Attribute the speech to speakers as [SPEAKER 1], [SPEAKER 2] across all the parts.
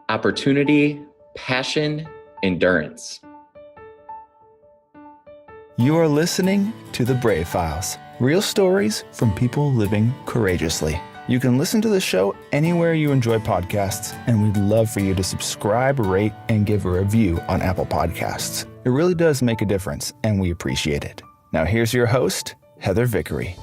[SPEAKER 1] opportunity, passion, endurance.
[SPEAKER 2] You are listening to The Brave Files, real stories from people living courageously. You can listen to the show anywhere you enjoy podcasts, and we'd love for you to subscribe, rate, and give a review on Apple Podcasts. It really does make a difference, and we appreciate it. Now here's your host, Heather Vickery.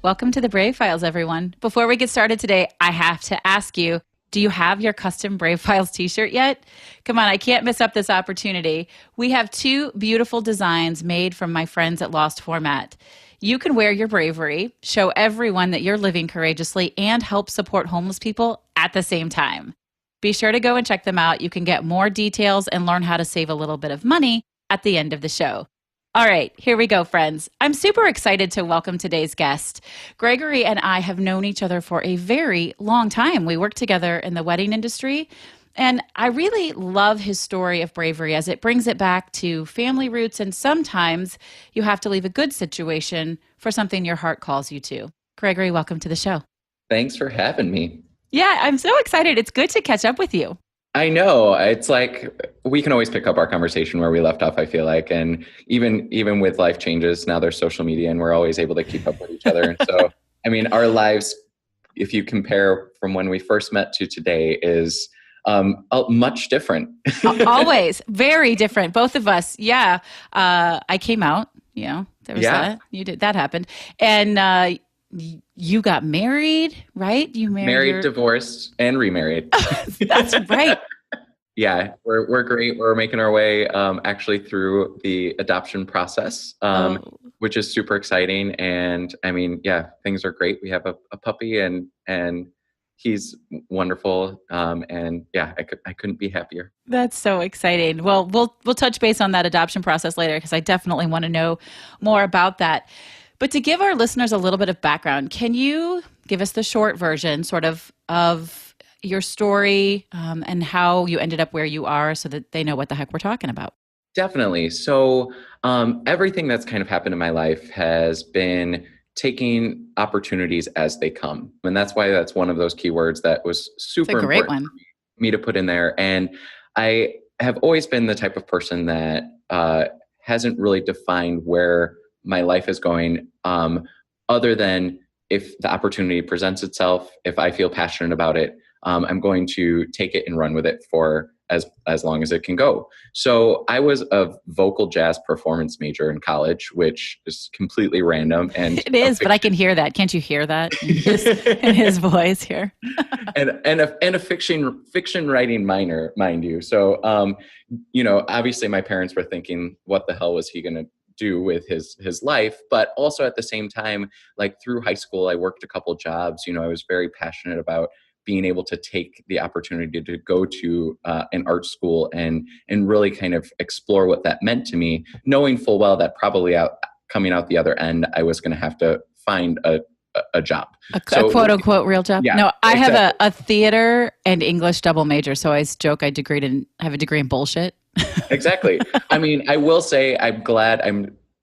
[SPEAKER 3] Welcome to The Brave Files, everyone. Before we get started today, I have to ask you, do you have your custom Brave Files t-shirt yet? Come on, I can't miss up this opportunity. We have two beautiful designs made from my friends at Lost Format. You can wear your bravery, show everyone that you're living courageously, and help support homeless people at the same time. Be sure to go and check them out. You can get more details and learn how to save a little bit of money at the end of the show. All right, here we go, friends. I'm super excited to welcome today's guest. Gregory and I have known each other for a very long time. We work together in the wedding industry, and I really love his story of bravery as it brings it back to family roots, and sometimes you have to leave a good situation for something your heart calls you to. Gregory, welcome to the show.
[SPEAKER 1] Thanks for having me.
[SPEAKER 3] Yeah, I'm so excited. It's good to catch up with you.
[SPEAKER 1] I know. It's like we can always pick up our conversation where we left off, I feel like. And even with life changes, now there's social media and we're always able to keep up with each other. So, I mean, our lives, if you compare from when we first met to today, is much different.
[SPEAKER 3] Always. Very different. Both of us. Yeah. I came out, there was that. You did. That happened. And you got married, right? You married,
[SPEAKER 1] divorced, and remarried.
[SPEAKER 3] That's right.
[SPEAKER 1] Yeah, we're great. We're making our way actually through the adoption process, which is super exciting. And I mean, yeah, things are great. We have a puppy, and he's wonderful. And yeah, I couldn't be happier.
[SPEAKER 3] That's so exciting. Well, we'll touch base on that adoption process later because I definitely want to know more about that. But to give our listeners a little bit of background, can you give us the short version sort of your story and how you ended up where you are so that they know what the heck we're talking about?
[SPEAKER 1] Definitely. So everything that's kind of happened in my life has been taking opportunities as they come. And that's why that's one of those keywords that was super important for me to put in there. And I have always been the type of person that hasn't really defined where my life is going, other than if the opportunity presents itself, if I feel passionate about it, I'm going to take it and run with it for as long as it can go. So I was a vocal jazz performance major in college, which is completely random. And
[SPEAKER 3] it is, but I can hear that. Can't you hear that in his voice here?
[SPEAKER 1] and a fiction writing minor, mind you. So, obviously my parents were thinking, what the hell was he going to do with his life? But also at the same time, like through high school, I worked a couple jobs. I was very passionate about being able to take the opportunity to go to an art school and really kind of explore what that meant to me, knowing full well that probably coming out the other end, I was going to have to find a job.
[SPEAKER 3] A quote unquote real job?
[SPEAKER 1] Yeah,
[SPEAKER 3] no, I have a theater and English double major. So I joke I have a degree in bullshit.
[SPEAKER 1] Exactly. I mean, I will say I'm glad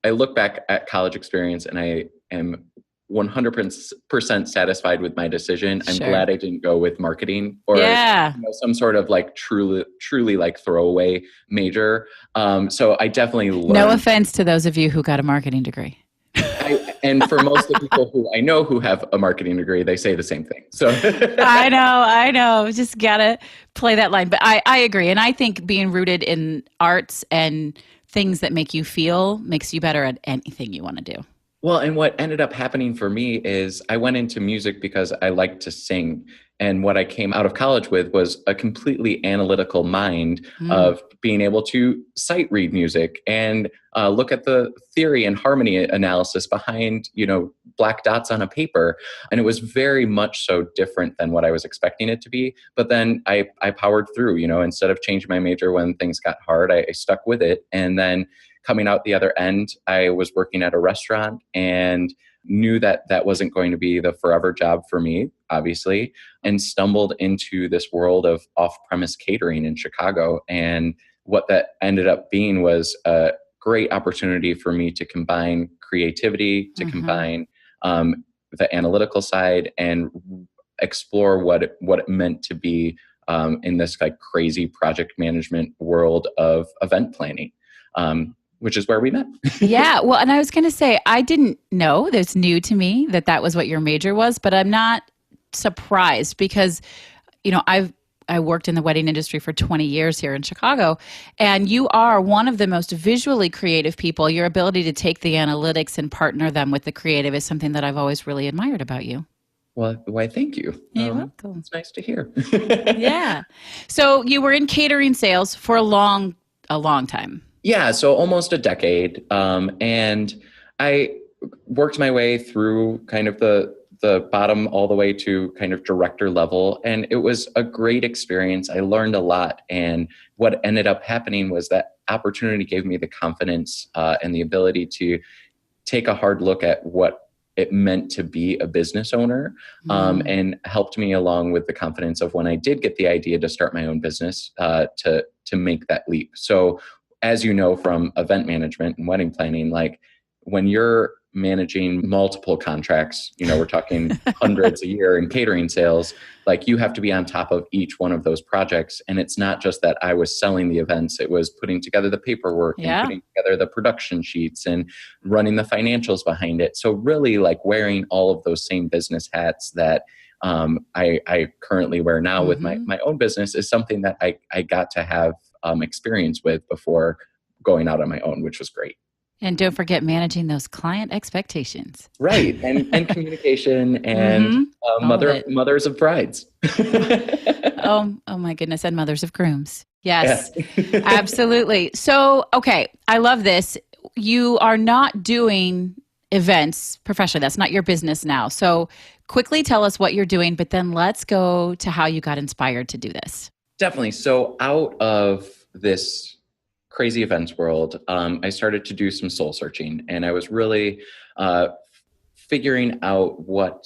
[SPEAKER 1] I look back at college experience and I am 100% satisfied with my decision. I'm glad I didn't go with marketing or some sort of like truly like throwaway major. So I definitely learned.
[SPEAKER 3] No offense to those of you who got a marketing degree.
[SPEAKER 1] And for most of the people who I know who have a marketing degree, they say the same thing. So
[SPEAKER 3] I know. Just gotta play that line. But I agree. And I think being rooted in arts and things that make you feel makes you better at anything you want to do.
[SPEAKER 1] Well, and what ended up happening for me is I went into music because I like to sing. And what I came out of college with was a completely analytical mind of being able to sight read music and look at the theory and harmony analysis behind, black dots on a paper. And it was very much so different than what I was expecting it to be. But then I powered through, instead of changing my major when things got hard, I stuck with it. And then coming out the other end, I was working at a restaurant and knew that wasn't going to be the forever job for me, obviously, and stumbled into this world of off-premise catering in Chicago. And what that ended up being was a great opportunity for me to combine creativity, to combine the analytical side and explore what it meant to be in this like crazy project management world of event planning, which is where we met.
[SPEAKER 3] Yeah. Well, and I was going to say, I didn't know, that's new to me, that was what your major was, but I'm not surprised because, I worked in the wedding industry for 20 years here in Chicago, and you are one of the most visually creative people. Your ability to take the analytics and partner them with the creative is something that I've always really admired about you.
[SPEAKER 1] Well, why, thank you.
[SPEAKER 3] You're welcome.
[SPEAKER 1] It's nice to hear.
[SPEAKER 3] Yeah. So you were in catering sales for a long time.
[SPEAKER 1] Yeah, so almost a decade. And I worked my way through kind of the bottom all the way to kind of director level. And it was a great experience. I learned a lot. And what ended up happening was that opportunity gave me the confidence and the ability to take a hard look at what it meant to be a business owner, and helped me along with the confidence of when I did get the idea to start my own business, to make that leap. So as you know, from event management and wedding planning, like when you're managing multiple contracts, we're talking hundreds a year in catering sales, like you have to be on top of each one of those projects. And it's not just that I was selling the events, it was putting together the paperwork and putting together the production sheets and running the financials behind it. So really like wearing all of those same business hats that I currently wear now with my own business is something that I got to have experience with before going out on my own, which was great.
[SPEAKER 3] And don't forget managing those client expectations.
[SPEAKER 1] Right. And communication and mothers of brides.
[SPEAKER 3] Oh my goodness. And mothers of grooms. Yes, yeah. Absolutely. So, okay. I love this. You are not doing events professionally. That's not your business now. So quickly tell us what you're doing, but then let's go to how you got inspired to do this.
[SPEAKER 1] Definitely. So out of this crazy events world, I started to do some soul searching, and I was really figuring out what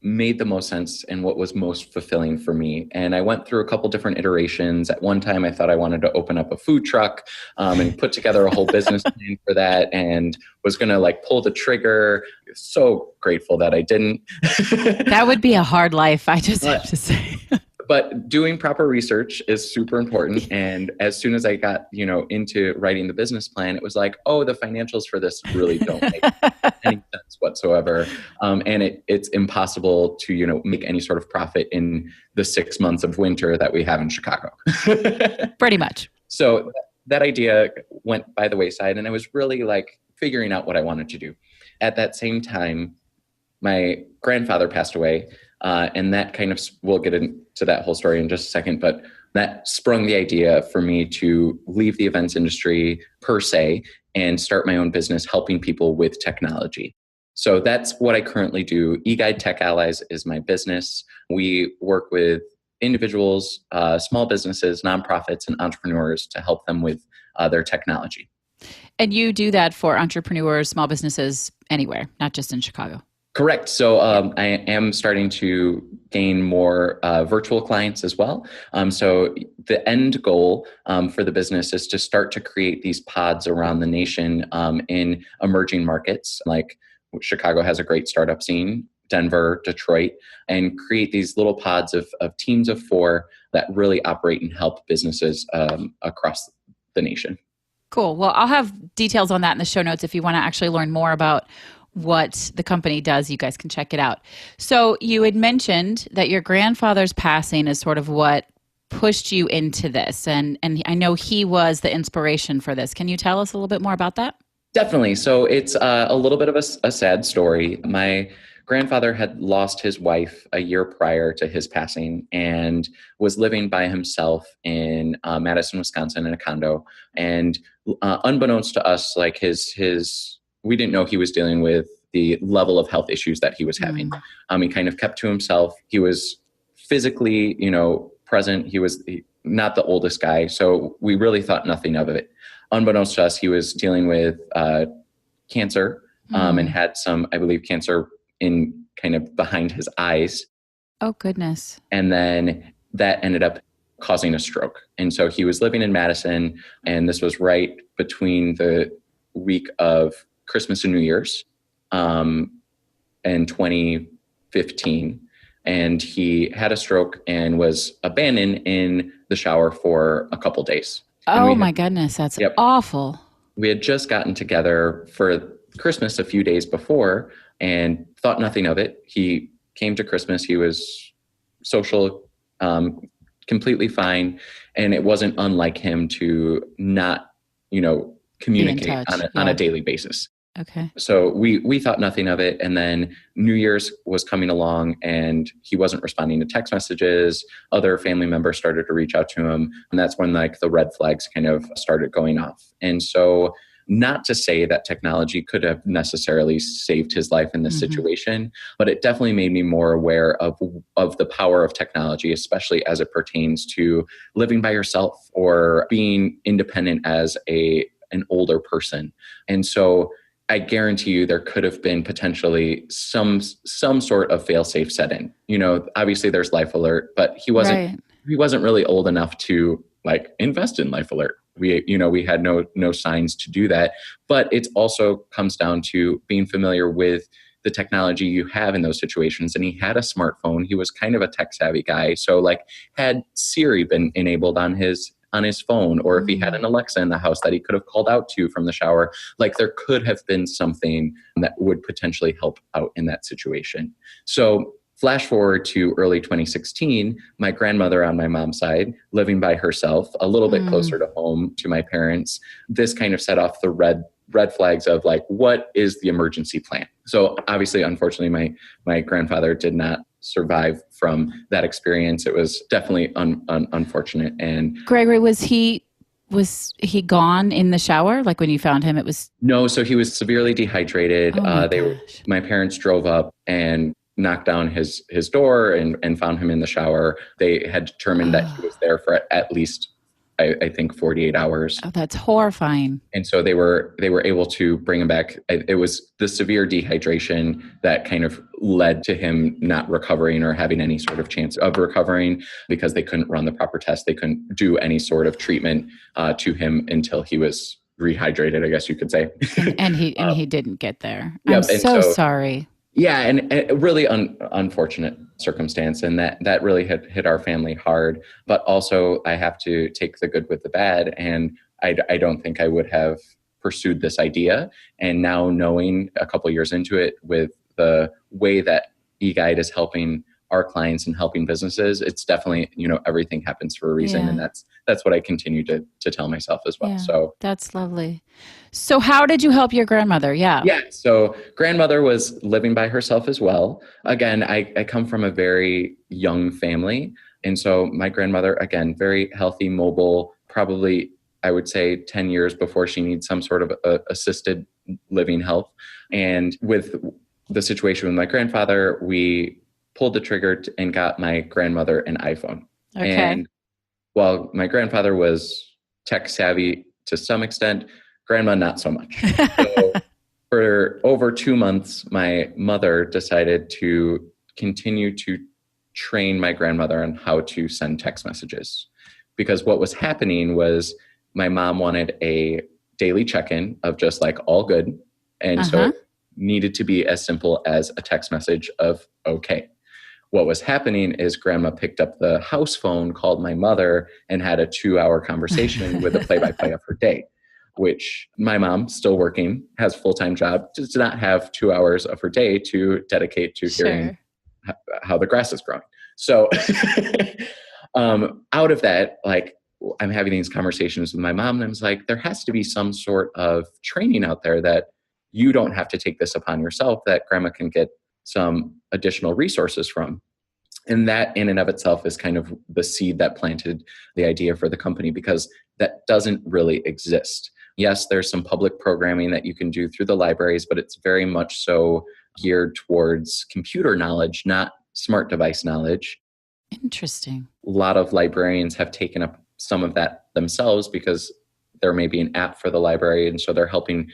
[SPEAKER 1] made the most sense and what was most fulfilling for me. And I went through a couple different iterations. At one time, I thought I wanted to open up a food truck and put together a whole business plan for that, and was going to like pull the trigger. So grateful that I didn't.
[SPEAKER 3] That would be a hard life, I just have to say.
[SPEAKER 1] But doing proper research is super important. And as soon as I got, into writing the business plan, it was like, oh, the financials for this really don't make any sense whatsoever. And it's impossible to, make any sort of profit in the 6 months of winter that we have in Chicago.
[SPEAKER 3] Pretty much.
[SPEAKER 1] So that idea went by the wayside, and I was really like figuring out what I wanted to do. At that same time, my grandfather passed away. And that kind of, we'll get into that whole story in just a second, but that sprung the idea for me to leave the events industry per se and start my own business helping people with technology. So that's what I currently do. eGuide Tech Allies is my business. We work with individuals, small businesses, nonprofits, and entrepreneurs to help them with their technology.
[SPEAKER 3] And you do that for entrepreneurs, small businesses anywhere, not just in Chicago.
[SPEAKER 1] Correct. So I am starting to gain more virtual clients as well. So the end goal for the business is to start to create these pods around the nation in emerging markets. Like Chicago has a great startup scene, Denver, Detroit, and create these little pods of teams of 4 that really operate and help businesses across the nation.
[SPEAKER 3] Cool. Well, I'll have details on that in the show notes if you want to actually learn more about what the company does. You guys can check it out. So you had mentioned that your grandfather's passing is sort of what pushed you into this. And I know he was the inspiration for this. Can you tell us a little bit more about that?
[SPEAKER 1] Definitely. So it's a little bit of a sad story. My grandfather had lost his wife a year prior to his passing and was living by himself in Madison, Wisconsin in a condo. And unbeknownst to us, like we didn't know he was dealing with the level of health issues that he was having. He kind of kept to himself. He was physically, present. He was not the oldest guy. So we really thought nothing of it. Unbeknownst to us, he was dealing with cancer and had some, I believe, cancer in kind of behind his eyes.
[SPEAKER 3] Oh, goodness.
[SPEAKER 1] And then that ended up causing a stroke. And so he was living in Madison, and this was right between the week of Christmas and New Year's in 2015. and he had a stroke and was abandoned in the shower for a couple days.
[SPEAKER 3] Oh my goodness, that's awful.
[SPEAKER 1] We had just gotten together for Christmas a few days before and thought nothing of it. He came to Christmas. He was social, completely fine. And it wasn't unlike him to not, communicate on a daily basis.
[SPEAKER 3] Okay.
[SPEAKER 1] So we thought nothing of it. And then New Year's was coming along and he wasn't responding to text messages. Other family members started to reach out to him. And that's when like the red flags kind of started going off. And so not to say that technology could have necessarily saved his life in this situation, but it definitely made me more aware of the power of technology, especially as it pertains to living by yourself or being independent as an older person. And so I guarantee you there could have been potentially some sort of fail-safe set in. Obviously there's Life Alert, but he wasn't really old enough to like invest in Life Alert. We had no signs to do that, but it also comes down to being familiar with the technology you have in those situations. And he had a smartphone. He was kind of a tech savvy guy. So like had Siri been enabled on his phone, or if he had an Alexa in the house that he could have called out to from the shower, like there could have been something that would potentially help out in that situation. So flash forward to early 2016, my grandmother on my mom's side, living by herself, a little bit closer to home to my parents, this kind of set off the red flags of like, what is the emergency plan? So obviously, unfortunately, my grandfather did not survive from that experience. It was definitely unfortunate. And
[SPEAKER 3] Gregory, was he gone in the shower? Like when you found him, it was...
[SPEAKER 1] No, so he was severely dehydrated. My parents drove up and knocked down his door and found him in the shower. They had determined that he was there for at least, I think, 48 hours.
[SPEAKER 3] Oh, that's horrifying.
[SPEAKER 1] And so they were able to bring him back. It was the severe dehydration that kind of led to him not recovering or having any sort of chance of recovering, because they couldn't run the proper test. They couldn't do any sort of treatment to him until he was rehydrated, I guess you could say.
[SPEAKER 3] And he didn't get there. I'm so sorry.
[SPEAKER 1] Yeah, and a really unfortunate circumstance, and that really hit our family hard. But also, I have to take the good with the bad, and I don't think I would have pursued this idea. And now knowing a couple years into it, with the way that eGuide is helping our clients and helping businesses, it's definitely, everything happens for a reason. And that's what I continue to tell myself as well. Yeah, so
[SPEAKER 3] that's lovely. So how did you help your grandmother? Yeah.
[SPEAKER 1] So grandmother was living by herself as well. Again, I come from a very young family. And so my grandmother, again, very healthy, mobile, probably I would say 10 years before she needs some sort of assisted living help. And with the situation with my grandfather, we pulled the trigger and got my grandmother an iPhone.
[SPEAKER 3] Okay.
[SPEAKER 1] And while my grandfather was tech savvy to some extent, grandma, not so much. So for over 2 months, my mother decided to continue to train my grandmother on how to send text messages. Because what was happening was my mom wanted a daily check-in of just like all good. And so it needed to be as simple as a text message of okay. What was happening is grandma picked up the house phone, called my mother, and had a 2-hour conversation with a play-by-play of her day, which my mom, still working, has a full-time job, does not have 2 hours of her day to dedicate to hearing how the grass is growing. So out of that, like, I'm having these conversations with my mom, and I was like, there has to be some sort of training out there that you don't have to take this upon yourself, that grandma can get some additional resources from. And that in and of itself is kind of the seed that planted the idea for the company, because that doesn't really exist. Yes, there's some public programming that you can do through the libraries, but it's very much so geared towards computer knowledge, not smart device knowledge.
[SPEAKER 3] Interesting.
[SPEAKER 1] A lot of librarians have taken up some of that themselves because there may be an app for the library. And so they're helping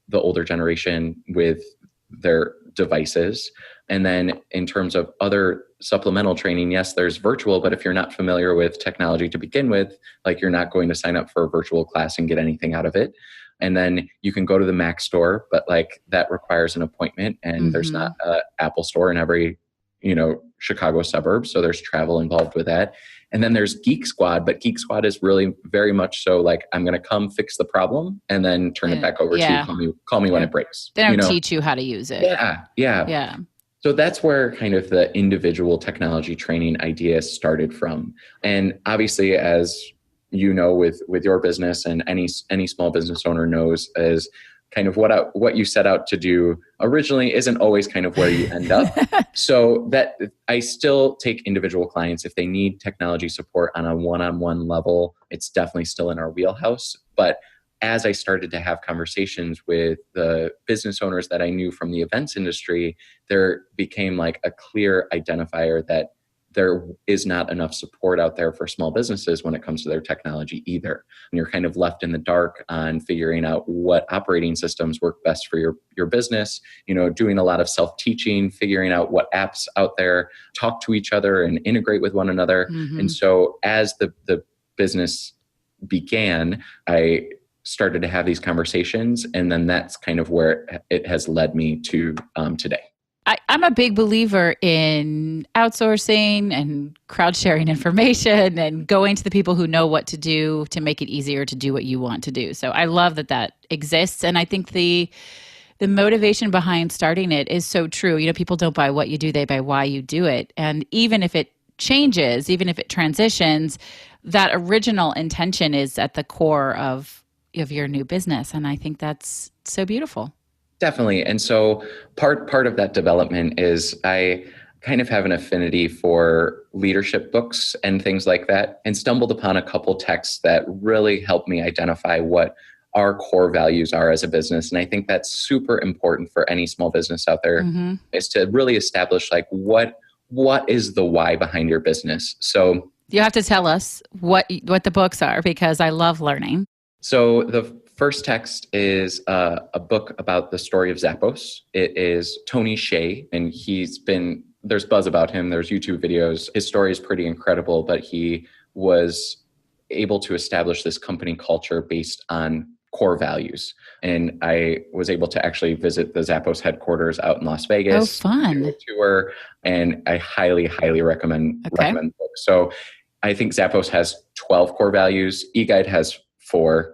[SPEAKER 1] the older generation with their devices. And then in terms of other supplemental training, yes, there's virtual, but if you're not familiar with technology to begin with, like, you're not going to sign up for a virtual class and get anything out of it. And then you can go to the Mac store, but like that requires an appointment, and there's not an Apple store in every, Chicago suburbs. So there's travel involved with that. And then there's Geek Squad, but Geek Squad is really very much so like, I'm going to come fix the problem and then turn it back over to you. Call me when it breaks.
[SPEAKER 3] They don't teach you how to use it.
[SPEAKER 1] Yeah. So that's where kind of the individual technology training idea started from. And obviously, as you know, with your business and any small business owner knows, is kind of what you set out to do originally isn't always kind of where you end up. So that I still take individual clients if they need technology support on a one-on-one level. It's definitely still in our wheelhouse. But as I started to have conversations with the business owners that I knew from the events industry, there became like a clear identifier that there is not enough support out there for small businesses when it comes to their technology either. And you're kind of left in the dark on figuring out what operating systems work best for your business, doing a lot of self-teaching, figuring out what apps out there talk to each other and integrate with one another. Mm-hmm. And so as the business began, I started to have these conversations, and then that's kind of where it has led me to today.
[SPEAKER 3] I'm a big believer in outsourcing and crowd sharing information and going to the people who know what to do to make it easier to do what you want to do. So I love that exists. And I think the motivation behind starting it is so true. People don't buy what you do, they buy why you do it. And even if it changes, even if it transitions, that original intention is at the core of your new business. And I think that's so beautiful.
[SPEAKER 1] Definitely. And so part of that development is I kind of have an affinity for leadership books and things like that, and stumbled upon a couple texts that really helped me identify what our core values are as a business. And I think that's super important for any small business out there, mm-hmm. is to really establish like what is the why behind your business. So
[SPEAKER 3] you have to tell us what the books are, because I love learning.
[SPEAKER 1] So the first text is a book about the story of Zappos. It is Tony Hsieh, and there's buzz about him. There's YouTube videos. His story is pretty incredible, but he was able to establish this company culture based on core values. And I was able to actually visit the Zappos headquarters out in Las Vegas.
[SPEAKER 3] Oh, fun.
[SPEAKER 1] Do a tour, and I highly, highly recommend the book. So I think Zappos has 12 core values. eGuide has 4.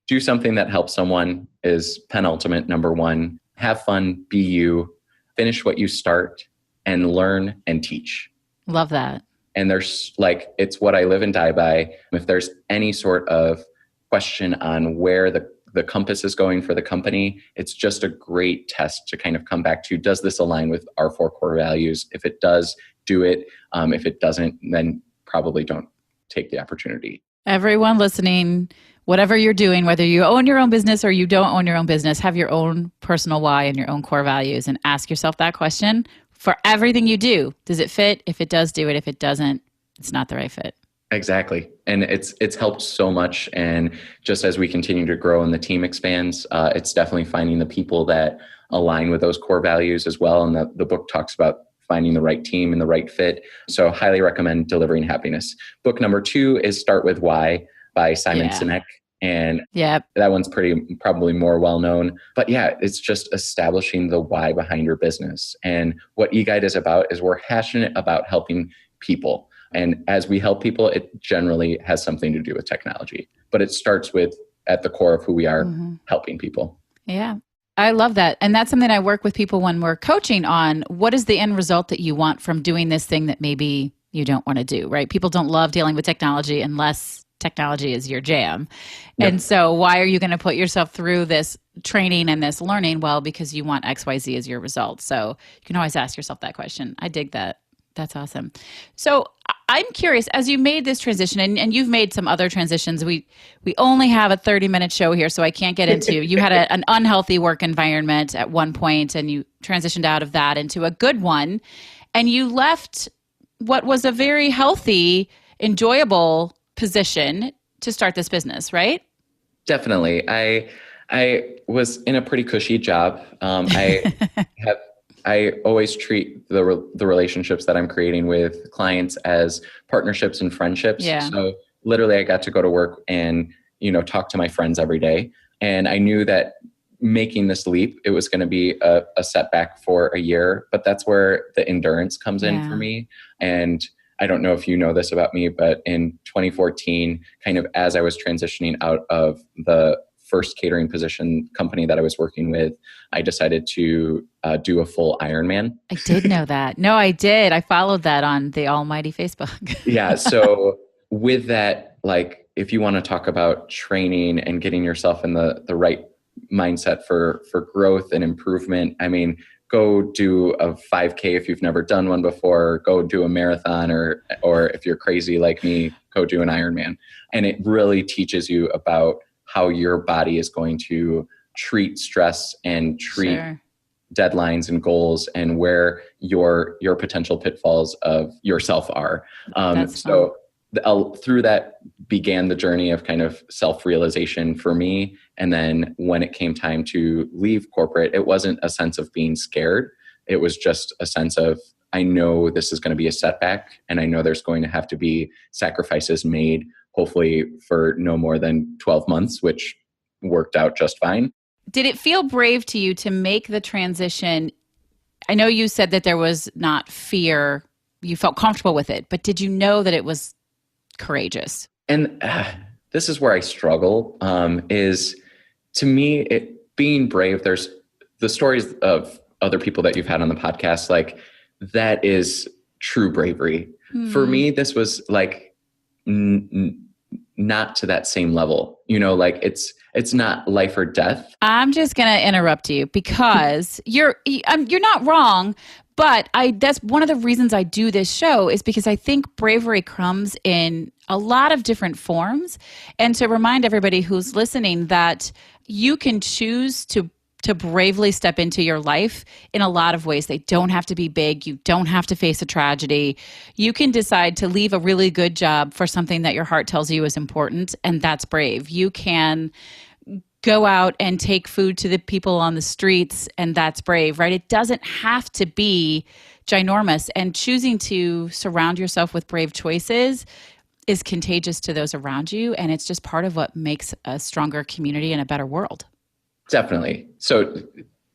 [SPEAKER 1] Do something that helps someone is penultimate, number 1. Have fun, be you, finish what you start, and learn and teach.
[SPEAKER 3] Love that.
[SPEAKER 1] And there's it's what I live and die by. If there's any sort of question on where the compass is going for the company, it's just a great test to kind of come back to, does this align with our 4 core values? If it does, do it. If it doesn't, then probably don't take the opportunity.
[SPEAKER 3] Everyone listening, whatever you're doing, whether you own your own business or you don't own your own business, have your own personal why and your own core values, and ask yourself that question for everything you do. Does it fit? If it does, do it. If it doesn't, it's not the right fit.
[SPEAKER 1] Exactly. And it's helped so much. And just as we continue to grow and the team expands, it's definitely finding the people that align with those core values as well. And the book talks about finding the right team and the right fit. So highly recommend Delivering Happiness. Book number 2 is Start With Why by Simon Sinek. And that one's probably more well-known. But it's just establishing the why behind your business. And what eGuide is about is we're passionate about helping people. And as we help people, it generally has something to do with technology. But it starts with, at the core of who we are, mm-hmm. helping people.
[SPEAKER 3] Yeah. I love that. And that's something I work with people when we're coaching on. What is the end result that you want from doing this thing that maybe you don't want to do, right? People don't love dealing with technology unless technology is your jam. Yep. And so why are you going to put yourself through this training and this learning? Well, because you want XYZ as your result. So you can always ask yourself that question. I dig that. That's awesome. So I'm curious, as you made this transition, and you've made some other transitions, we only have a 30-minute show here, so I can't get into, you had an unhealthy work environment at one point, and you transitioned out of that into a good one, and you left what was a very healthy, enjoyable position to start this business, right?
[SPEAKER 1] Definitely. I was in a pretty cushy job. I always treat the relationships that I'm creating with clients as partnerships and friendships.
[SPEAKER 3] Yeah.
[SPEAKER 1] So literally I got to go to work and, talk to my friends every day. And I knew that making this leap. It was going to be a setback for a year, but that's where the endurance comes in for me. And I don't know if you know this about me, but in 2014, kind of as I was transitioning out of the first catering position company that I was working with, I decided to do a full Ironman.
[SPEAKER 3] I did know that. No, I did. I followed that on the almighty Facebook.
[SPEAKER 1] Yeah. So with that, like, if you want to talk about training and getting yourself in the right mindset for growth and improvement, I mean, go do a 5K if you've never done one before, go do a marathon, or if you're crazy like me, go do an Ironman. And it really teaches you about how your body is going to treat stress and treat deadlines and goals, and where your potential pitfalls of yourself are. Through that began the journey of kind of self-realization for me. And then when it came time to leave corporate, it wasn't a sense of being scared. It was just a sense of, I know this is going to be a setback, and I know there's going to have to be sacrifices made, hopefully for no more than 12 months, which worked out just fine.
[SPEAKER 3] Did it feel brave to you to make the transition? I know you said that there was not fear. You felt comfortable with it, but did you know that it was courageous?
[SPEAKER 1] And this is where I struggle, is to me, being brave, there's the stories of other people that you've had on the podcast, like that is true bravery. For me, this was like not to that same level, like it's not life or death.
[SPEAKER 3] I'm just going to interrupt you because you're not wrong, but that's one of the reasons I do this show, is because I think bravery comes in a lot of different forms. And to remind everybody who's listening that you can choose to bravely step into your life in a lot of ways. They don't have to be big. You don't have to face a tragedy. You can decide to leave a really good job for something that your heart tells you is important, and that's brave. You can go out and take food to the people on the streets, and that's brave, right? It doesn't have to be ginormous, and choosing to surround yourself with brave choices is contagious to those around you, and it's just part of what makes a stronger community and a better world.
[SPEAKER 1] Definitely. So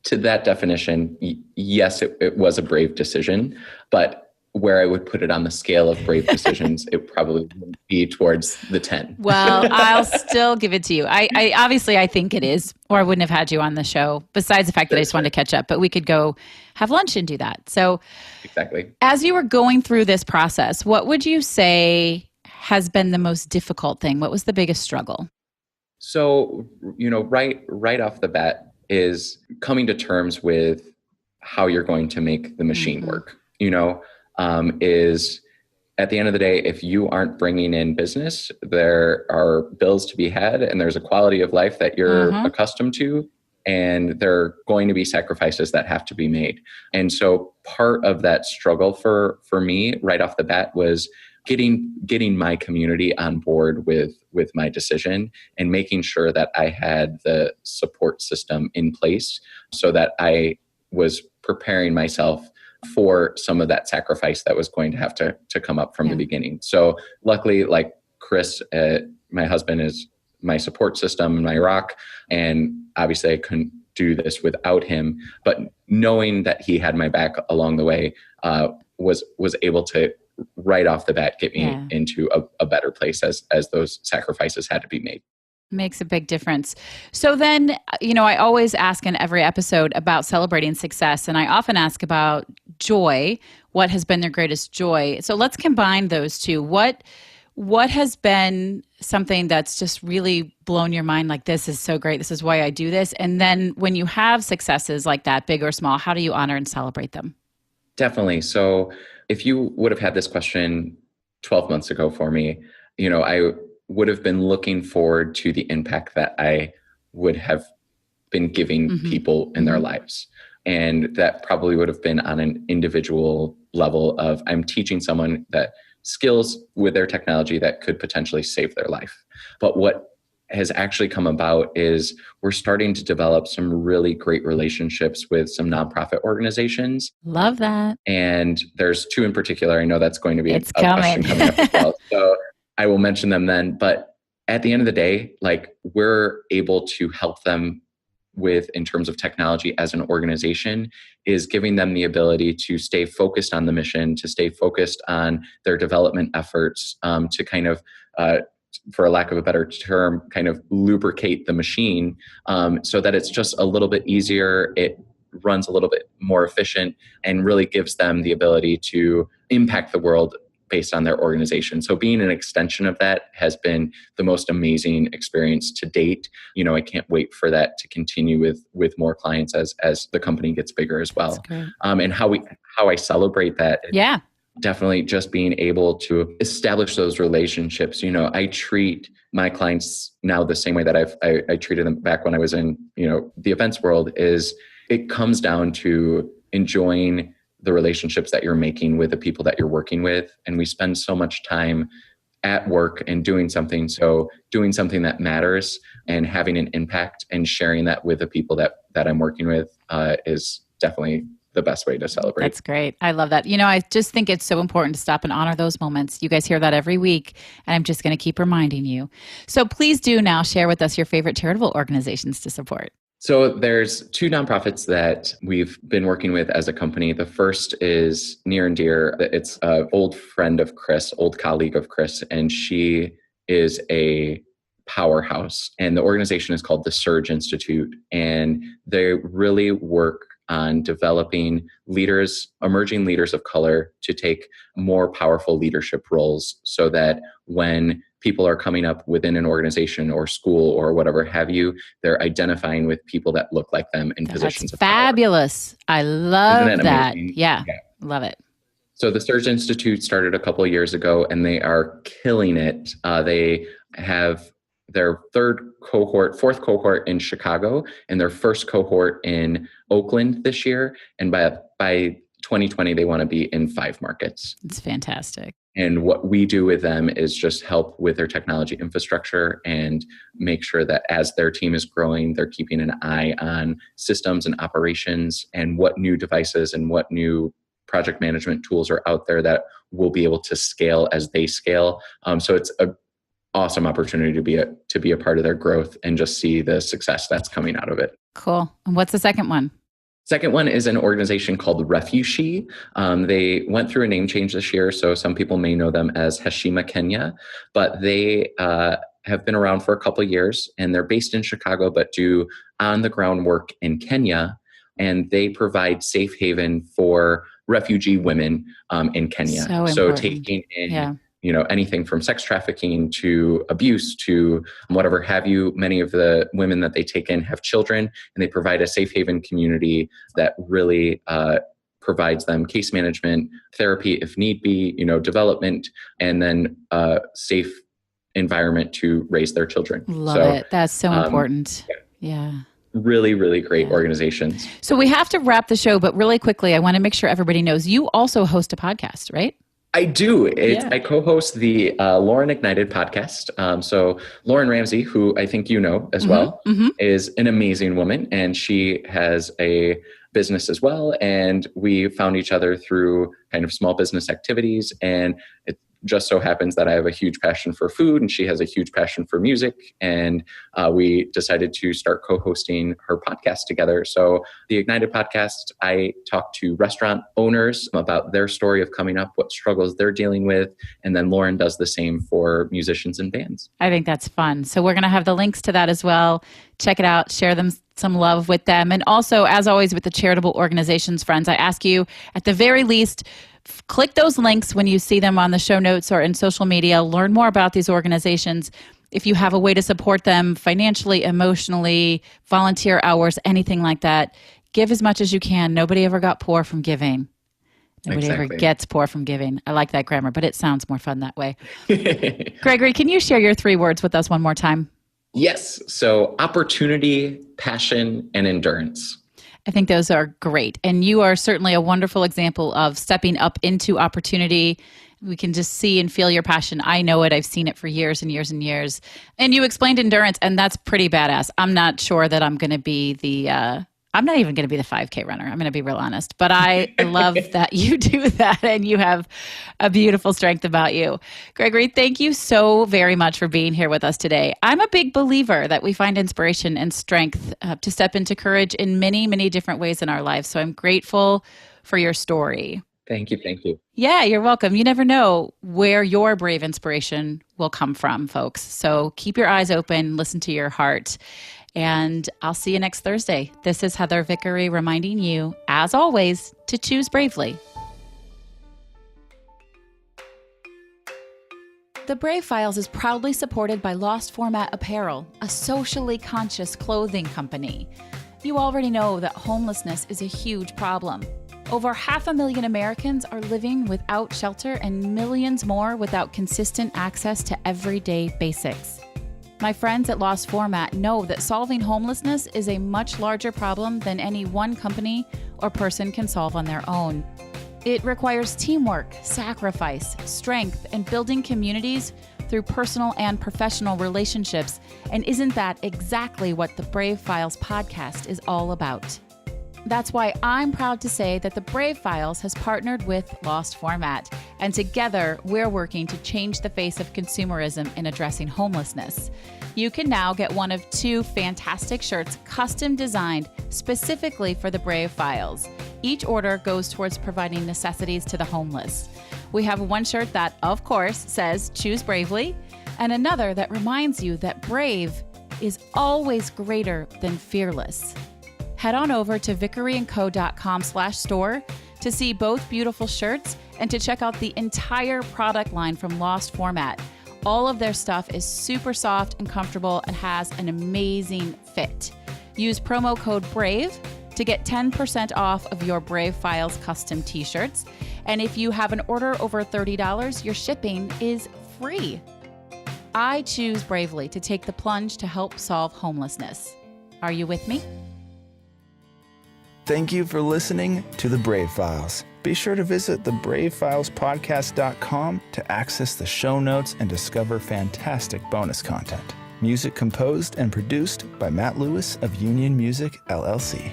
[SPEAKER 1] to that definition, yes, it was a brave decision, but where I would put it on the scale of brave decisions, it probably would be towards the 10.
[SPEAKER 3] Well, I'll still give it to you. I obviously, I think it is, or I wouldn't have had you on the show, besides the fact that I just wanted to catch up, but we could go have lunch and do that. So
[SPEAKER 1] exactly. As
[SPEAKER 3] you were going through this process, what would you say has been the most difficult thing? What was the biggest struggle?
[SPEAKER 1] So, right off the bat is coming to terms with how you're going to make the machine work, is at the end of the day, if you aren't bringing in business, there are bills to be had, and there's a quality of life that you're accustomed to, and there are going to be sacrifices that have to be made. And so part of that struggle for me right off the bat was getting my community on board with my decision, and making sure that I had the support system in place so that I was preparing myself for some of that sacrifice that was going to have to come up from the beginning. So luckily, like Chris, my husband, is my support system and my rock. And obviously I couldn't do this without him, but knowing that he had my back along the way was able to right off the bat get me into a better place as those sacrifices had to be made.
[SPEAKER 3] Makes a big difference. So then, I always ask in every episode about celebrating success, and I often ask about joy. What has been their greatest joy? So let's combine those two. What has been something that's just really blown your mind, like, this is so great, this is why I do this? And then when you have successes like that, big or small, how do you honor and celebrate them?
[SPEAKER 1] Definitely. So if you would have had this question 12 months ago for me, I would have been looking forward to the impact that I would have been giving people in their lives. And that probably would have been on an individual level of, I'm teaching someone that skills with their technology that could potentially save their life. But what has actually come about is we're starting to develop some really great relationships with some nonprofit organizations.
[SPEAKER 3] Love that.
[SPEAKER 1] And there's two in particular. I know that's going to be a question coming up as well. So I will mention them then. But at the end of the day, like, we're able to help them with in terms of technology as an organization is giving them the ability to stay focused on the mission, to stay focused on their development efforts, to kind of, for a lack of a better term, kind of lubricate the machine, so that it's just a little bit easier. It runs a little bit more efficient and really gives them the ability to impact the world based on their organization. So being an extension of that has been the most amazing experience to date. I can't wait for that to continue with more clients as the company gets bigger as well. And how I celebrate that.
[SPEAKER 3] Yeah.
[SPEAKER 1] Definitely just being able to establish those relationships. I treat my clients now the same way that I treated them back when I was in, the events world. Is it comes down to enjoying the relationships that you're making with the people that you're working with. And we spend so much time at work and doing something that matters and having an impact and sharing that with the people that I'm working with is definitely the best way to celebrate.
[SPEAKER 3] That's great. I love that. I just think it's so important to stop and honor those moments. You guys hear that every week, and I'm just going to keep reminding you. So please do now share with us your favorite charitable organizations to support.
[SPEAKER 1] So there's two nonprofits that we've been working with as a company. The first is near and dear. It's an old friend of Chris, old colleague of Chris, and she is a powerhouse. And the organization is called the Surge Institute. And they really work on developing leaders, emerging leaders of color, to take more powerful leadership roles so that when people are coming up within an organization or school or whatever have you, they're identifying with people that look like them in positions of power.
[SPEAKER 3] Fabulous. I love that.
[SPEAKER 1] Amazing?
[SPEAKER 3] Yeah, love it.
[SPEAKER 1] So the Surge Institute started a couple of years ago, and they are killing it. They have their fourth cohort in Chicago, and their first cohort in Oakland this year. And by 2020, they want to be in 5 markets.
[SPEAKER 3] It's fantastic.
[SPEAKER 1] And what we do with them is just help with their technology infrastructure and make sure that as their team is growing, they're keeping an eye on systems and operations and what new devices and what new project management tools are out there that will be able to scale as they scale. So it's an awesome opportunity to be a part of their growth and just see the success that's coming out of it.
[SPEAKER 3] Cool. And what's the second one?
[SPEAKER 1] Second one is an organization called Refugee. They went through a name change this year, so some people may know them as Heshima Kenya, but they have been around for a couple of years, and they're based in Chicago, but do on-the-ground work in Kenya, and they provide safe haven for refugee women in Kenya. So taking in anything from sex trafficking to abuse to whatever have you. Many of the women that they take in have children, and they provide a safe haven community that really provides them case management, therapy if need be, development, and then a safe environment to raise their children.
[SPEAKER 3] Love it. That's so important. Yeah.
[SPEAKER 1] Really, really great organizations.
[SPEAKER 3] So we have to wrap the show, but really quickly, I want to make sure everybody knows you also host a podcast, right?
[SPEAKER 1] I do. I co-host the Lauren Ignited podcast. So Lauren Ramsey, who I think you know as well, is an amazing woman, and she has a business as well. And we found each other through kind of small business activities. And it just so happens that I have a huge passion for food, and she has a huge passion for music. And we decided to start co-hosting her podcast together. So the Ignited podcast, I talk to restaurant owners about their story of coming up, what struggles they're dealing with. And then Lauren does the same for musicians and bands.
[SPEAKER 3] I think that's fun. So we're going to have the links to that as well. Check it out. Share them some love with them. And also, as always, with the charitable organizations, friends, I ask you at the very least, click those links when you see them on the show notes or in social media. Learn more about these organizations. If you have a way to support them financially, emotionally, volunteer hours, anything like that, give as much as you can. Nobody ever got poor from giving. Nobody ever gets poor from giving. I like that grammar, but it sounds more fun that way. Gregory, can you share your 3 words with us one more time?
[SPEAKER 1] Yes. So opportunity, passion, and endurance.
[SPEAKER 3] I think those are great. And you are certainly a wonderful example of stepping up into opportunity. We can just see and feel your passion. I know it. I've seen it for years and years and years. And you explained endurance, and that's pretty badass. I'm not sure that I'm going to be the I'm not even going to be the 5K runner. I'm going to be real honest, but I love that you do that and you have a beautiful strength about you. Gregory, thank you so very much for being here with us today. I'm a big believer that we find inspiration and strength to step into courage in many, many different ways in our lives. So I'm grateful for your story.
[SPEAKER 1] Thank you. Thank you.
[SPEAKER 3] Yeah, you're welcome. You never know where your brave inspiration will come from, folks. So keep your eyes open, listen to your heart. And I'll see you next Thursday. This is Heather Vickery reminding you, as always, to choose bravely. The Brave Files is proudly supported by Lost Format Apparel, a socially conscious clothing company. You already know that homelessness is a huge problem. Over 500,000 Americans are living without shelter and millions more without consistent access to everyday basics. My friends at Lost Format know that solving homelessness is a much larger problem than any one company or person can solve on their own. It requires teamwork, sacrifice, strength, and building communities through personal and professional relationships. And isn't that exactly what the Brave Files podcast is all about? That's why I'm proud to say that the Brave Files has partnered with Lost Format, and together we're working to change the face of consumerism in addressing homelessness. You can now get one of 2 fantastic shirts custom designed specifically for the Brave Files. Each order goes towards providing necessities to the homeless. We have one shirt that, of course, says choose bravely, and another that reminds you that brave is always greater than fearless. Head on over to vickeryandco.com/store to see both beautiful shirts and to check out the entire product line from Lost Format. All of their stuff is super soft and comfortable and has an amazing fit. Use promo code BRAVE to get 10% off of your Brave Files custom t-shirts. And if you have an order over $30, your shipping is free. I choose bravely to take the plunge to help solve homelessness. Are you with me?
[SPEAKER 2] Thank you for listening to The Brave Files. Be sure to visit thebravefilespodcast.com to access the show notes and discover fantastic bonus content. Music composed and produced by Matt Lewis of Union Music, LLC.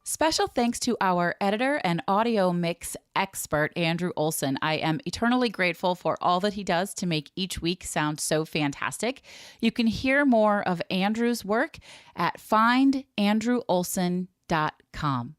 [SPEAKER 3] Special thanks to our editor and audio mix expert, Andrew Olson. I am eternally grateful for all that he does to make each week sound so fantastic. You can hear more of Andrew's work at findandrewolson.com.